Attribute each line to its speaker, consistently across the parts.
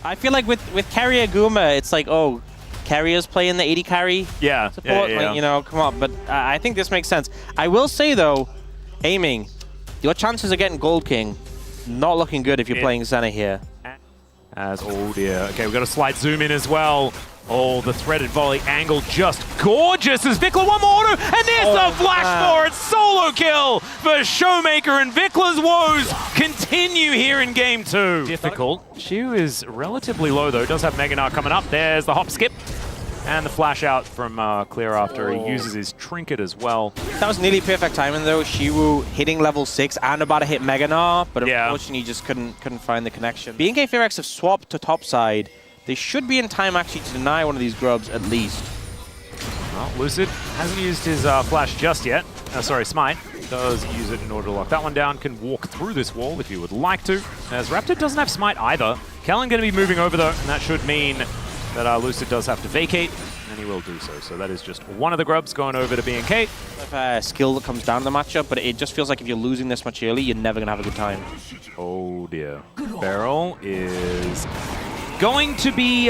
Speaker 1: I feel like with Carrier Guma, it's like, oh, Carrier's playing the 80 carry support.
Speaker 2: Yeah.
Speaker 1: Like, you know, come on. But I think this makes sense. I will say, though, aiming, your chances of getting Gold King, not looking good if you're playing center here.
Speaker 2: Oh dear. Okay, we've got a slight zoom in as well. Oh, the threaded volley angle just gorgeous as Vikla one more auto, and there's the flash for it. Solo kill for Showmaker, and Vikla's woes continue here in game 2. Difficult. Shu is relatively low though, does have Meganar coming up. There's the hop skip. And the flash out from Clear after he uses his trinket as well.
Speaker 1: That was nearly perfect timing though. Shiwu hitting level 6 and about to hit Meganar, but unfortunately just couldn't find the connection. BNK FEARX have swapped to top side. They should be in time actually to deny one of these grubs at least.
Speaker 2: Well, Lucid hasn't used his flash just yet. Sorry, Smite. Does use it in order to lock that one down. Can walk through this wall if you would like to. As Raptor doesn't have Smite either. Kellen going to be moving over though, and that should mean that Lucid does have to vacate, and he will do so. So that is just one of the grubs going over to BNK.
Speaker 1: A skill that comes down to the matchup, but it just feels like if you're losing this much early, you're never going to have a good time.
Speaker 2: Oh dear. Barrel is going to be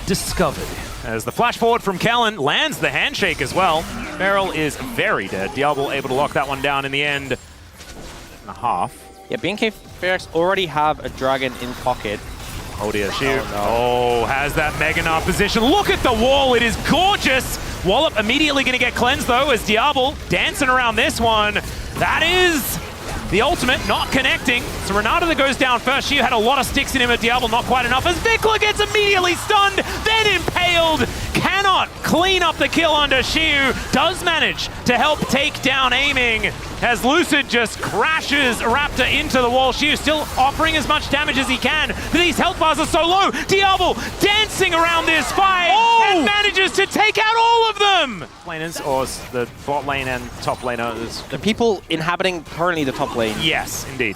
Speaker 2: discovered. As the flash forward from Kellen lands the handshake as well. Barrel is very dead. Diablo able to lock that one down in the end. And a half.
Speaker 1: Yeah, BNK FEARX already have a dragon in pocket.
Speaker 2: Oh dear, Shu. Oh, has that Meganar position. Look at the wall, it is gorgeous. Wallop immediately going to get cleansed though as Diablo dancing around this one. That is the ultimate, not connecting. So Renata that goes down first. Shu had a lot of sticks in him at Diablo, not quite enough. As Vikla gets immediately stunned, then impaled. Cannot clean up the kill under Shu. Does manage to help take down aiming as Lucid just crashes Raptor into the wall. Shu still offering as much damage as he can, but these health bars are so low. Diablo dancing around this fight and manages to take out all of them. Laners, or the bot lane and top laner.
Speaker 1: The people inhabiting currently the top lane.
Speaker 2: Yes, indeed.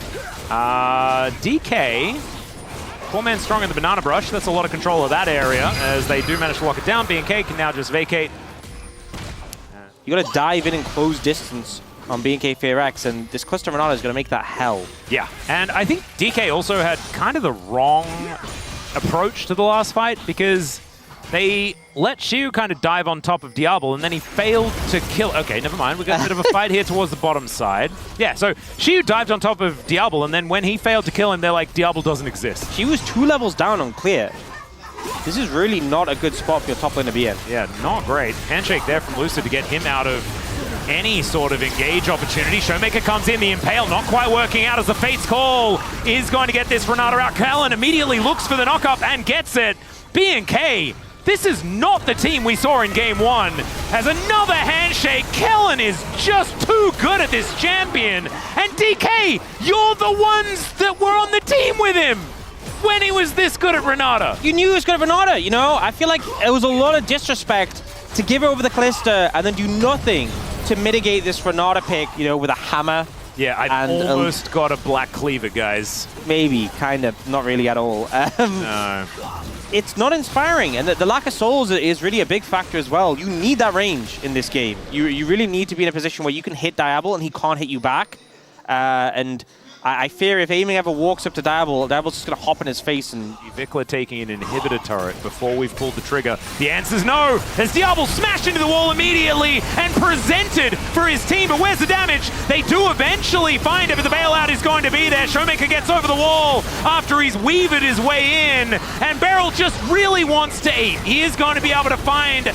Speaker 2: DK, 4-man strong in the banana brush. That's a lot of control of that area as they do manage to lock it down. BNK can now just vacate.
Speaker 1: You got to dive in and close distance on BNK FEARX, and this cluster Renata is going to make that hell.
Speaker 2: Yeah, and I think DK also had kind of the wrong approach to the last fight because they let Shu kind of dive on top of Diablo, and then he failed to kill. Okay, never mind. We got a bit of a fight here towards the bottom side. Yeah, so Shu dived on top of Diablo, and then when he failed to kill him, they're like, Diablo doesn't exist.
Speaker 1: She was 2 levels down on clear. This is really not a good spot for your top lane to be in.
Speaker 2: Yeah, not great. Handshake there from Lucid to get him out of any sort of engage opportunity. Showmaker comes in, the impale not quite working out as the Fate's Call is going to get this Renata out. Kellen immediately looks for the knock-up and gets it. BNK, this is not the team we saw in game 1. As another handshake, Kellen is just too good at this champion. And DK, you're the ones that were on the team with him when he was this good at Renata.
Speaker 1: You knew he was good at Renata, you know? I feel like it was a lot of disrespect to give over the Callista and then do nothing to mitigate this Renata pick, you know, with a hammer.
Speaker 2: Yeah, I almost got a black cleaver, guys.
Speaker 1: Maybe, kind of, not really at all.
Speaker 2: No.
Speaker 1: It's not inspiring, and the lack of souls is really a big factor as well. You need that range in this game. You really need to be in a position where you can hit Diablo and he can't hit you back. And I fear if aiming ever walks up to Diablo's just going to hop in his face. And
Speaker 2: Vikla taking an inhibitor turret before we've pulled the trigger. The answer's no, as Diablo smashed into the wall immediately and presented for his team. But where's the damage? They do eventually find it, but the bailout is going to be there. Showmaker gets over the wall after he's weaved his way in, and Beryl just really wants to eat. He is going to be able to find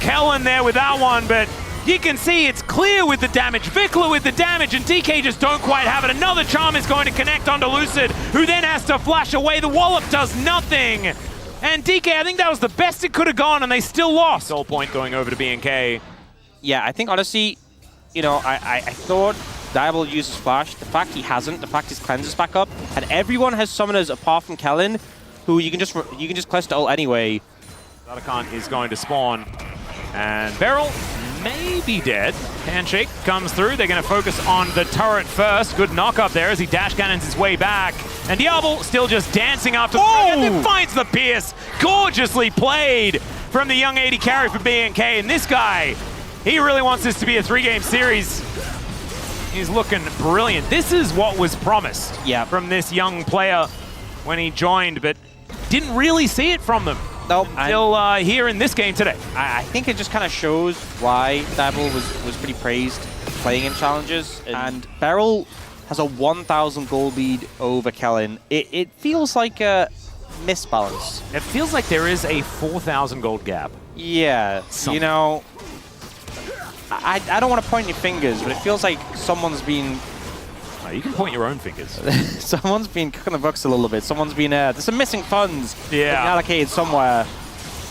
Speaker 2: Kellen there with that one, but you can see it's clear with the damage, Vikla with the damage, and DK just don't quite have it. Another charm is going to connect onto Lucid, who then has to flash away. The wallop does nothing. And DK, I think that was the best it could have gone, and they still lost. Soul point going over to BNK.
Speaker 1: Yeah, I think honestly, you know, I thought Diablo uses flash. The fact he hasn't, the fact his cleanse is back up, and everyone has summoners apart from Kellen, who you can just cluster ult anyway.
Speaker 2: Zadakan is going to spawn, and Beryl may be dead. Handshake comes through. They're going to focus on the turret first. Good knock up there as he dash cannons his way back. And Diablo still just dancing after the and then finds the pierce. Gorgeously played from the young 80 carry for BNK. And this guy, he really wants this to be a 3-game series. He's looking brilliant. This is what was promised from this young player when he joined, but didn't really see it from them.
Speaker 1: Nope.
Speaker 2: Until here in this game today.
Speaker 1: I think it just kind of shows why Dabble was pretty praised playing in challenges. And Beryl has a 1,000 gold lead over Kellen. It feels like a misbalance.
Speaker 2: It feels like there is a 4,000 gold gap.
Speaker 1: Yeah, you know, I don't want to point your fingers, but it feels like someone's been...
Speaker 2: Oh, you can point your own fingers.
Speaker 1: Someone's been cooking the books a little bit. Someone's been... there's some missing funds allocated somewhere.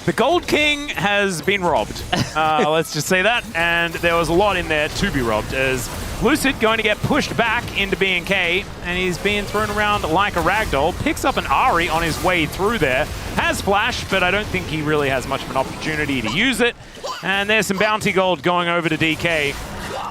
Speaker 2: The Gold King has been robbed. Let's just say that. And there was a lot in there to be robbed, as Lucid going to get pushed back into BNK, and he's being thrown around like a ragdoll. Picks up an Ari on his way through there. Has Flash, but I don't think he really has much of an opportunity to use it. And there's some bounty gold going over to DK.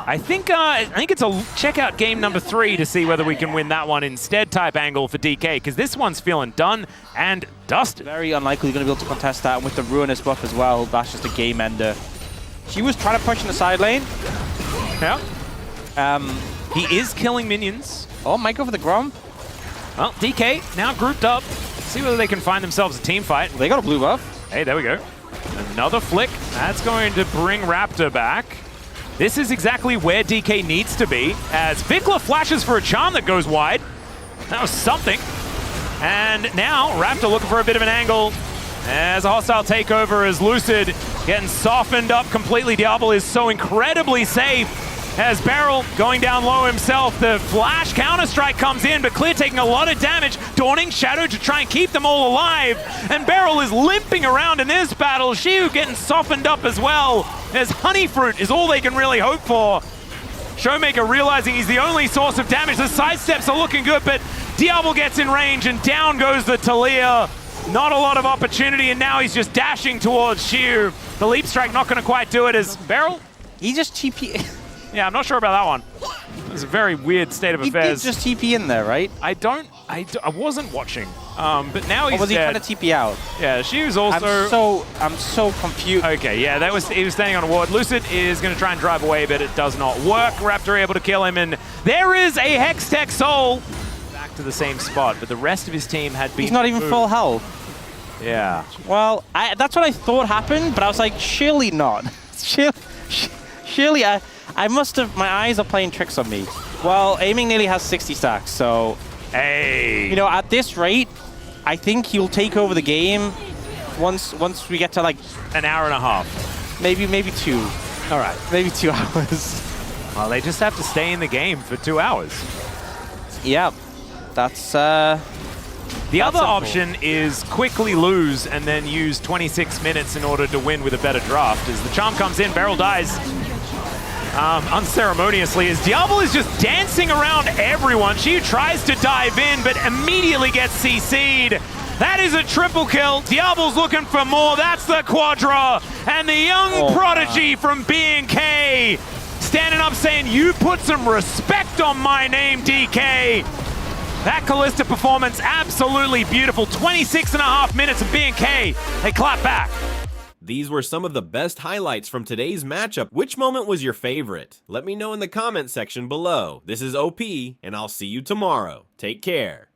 Speaker 2: I think it's a check out game number 3 to see whether we can win that one instead type angle for DK, because this one's feeling done and dusted.
Speaker 1: Very unlikely going to be able to contest that, and with the Ruinous buff as well, that's just a game ender. She was trying to push in the side lane.
Speaker 2: Yeah. He is killing minions.
Speaker 1: Oh, might go for the Grump.
Speaker 2: Well, DK now grouped up. See whether they can find themselves a team fight.
Speaker 1: They got a blue buff.
Speaker 2: Hey, there we go. Another flick. That's going to bring Raptor back. This is exactly where DK needs to be, as Vikla flashes for a charm that goes wide. That was something. And now Raptor looking for a bit of an angle as a hostile takeover, as Lucid getting softened up completely. Diablo is so incredibly safe. As Beryl going down low himself, the flash counter-strike comes in, but Clear taking a lot of damage. Dawning Shadow to try and keep them all alive. And Beryl is limping around in this battle. Shiu getting softened up as well. As Honeyfruit is all they can really hope for. Showmaker realizing he's the only source of damage. The sidesteps are looking good, but Diablo gets in range and down goes the Talia. Not a lot of opportunity, and now he's just dashing towards Shiu. The leap strike not going to quite do it as Beryl.
Speaker 1: He just TP...
Speaker 2: Yeah, I'm not sure about that one. It was a very weird state of affairs.
Speaker 1: He did just TP in there, right?
Speaker 2: I wasn't watching. But now he's
Speaker 1: was he
Speaker 2: dead.
Speaker 1: trying to TP out?
Speaker 2: Yeah, she was also...
Speaker 1: I'm so confused.
Speaker 2: Okay, yeah, he was standing on a ward. Lucid is going to try and drive away, but it does not work. Raptor able to kill him, and there is a Hextech Soul. Back to the same spot, but the rest of his team had been...
Speaker 1: He's not even full health.
Speaker 2: Yeah.
Speaker 1: Well, that's what I thought happened, but I was like, surely not. Surely I must have, my eyes are playing tricks on me. Well, Aiming nearly has 60 stacks, so...
Speaker 2: Hey!
Speaker 1: You know, at this rate, I think he'll take over the game once we get to like...
Speaker 2: An hour and a half.
Speaker 1: Maybe 2.
Speaker 2: All right.
Speaker 1: Maybe 2 hours.
Speaker 2: Well, they just have to stay in the game for 2 hours.
Speaker 1: Yeah, that's...
Speaker 2: The other option is quickly lose and then use 26 minutes in order to win with a better draft. As the charm comes in, Beryl dies. Unceremoniously, as Diablo is just dancing around everyone. She tries to dive in, but immediately gets CC'd. That is a triple kill. Diablo's looking for more. That's the quadra. And the young prodigy from BNK standing up saying, you put some respect on my name, DK. That Callista performance, absolutely beautiful. 26.5 minutes of BNK. They clap back.
Speaker 3: These were some of the best highlights from today's matchup. Which moment was your favorite? Let me know in the comment section below. This is OP, and I'll see you tomorrow. Take care.